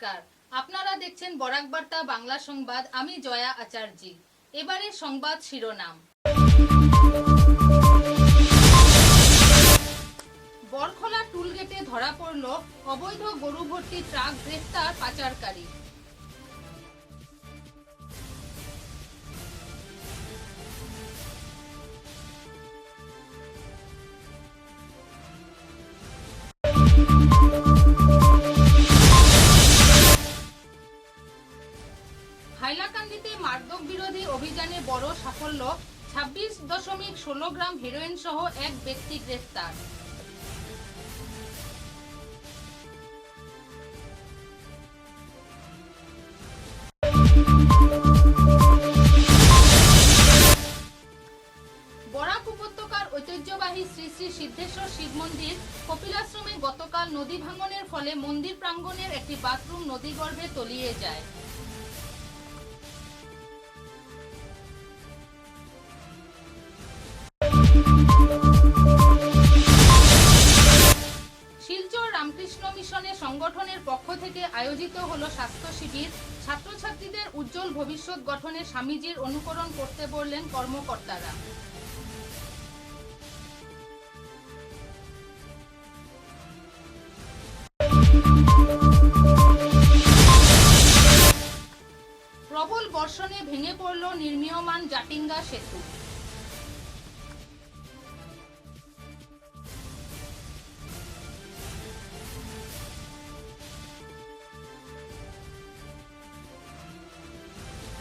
নমস্কার, আপনারা দেখছেন বরাক বার্তা বাংলা সংবাদ। আমি জয়া আচার্যি। এবারে সংবাদ শিরোনাম। বরখলা টুলগেটে ধরা পড়ল অবৈধ গরু ভর্তি ট্রাক, গ্রেফতার পাচারকারী। হাইলাকান্দিতে মাদক বিরোধী অভিযানে বড় সাফল্য, 26.16 গ্রাম হেরোইন সহ এক ব্যক্তি গ্রেফতার। বরাক উপত্যকার ঐতিহ্যবাহী শ্রী শ্রী সিদ্ধেশ্বর শিব মন্দির কপিলাশ্রমে গতকাল নদী ভাঙনের ফলে মন্দির প্রাঙ্গণের একটি বাথরুম নদীগর্ভে তলিয়ে যায়। শিলচর রামকৃষ্ণ মিশনে সংগঠনের পক্ষ থেকে আয়োজিত হলো স্বাস্থ্য শিবির। ছাত্রছাত্রীদের উজ্জ্বল ভবিষ্যৎ গঠনে স্বামীজির অনুকরণ করতে বললেন কর্মকর্তারা। প্রবল বর্ষণে ভেঙে পড়ল নির্মীয়মান জাটিঙ্গা সেতু।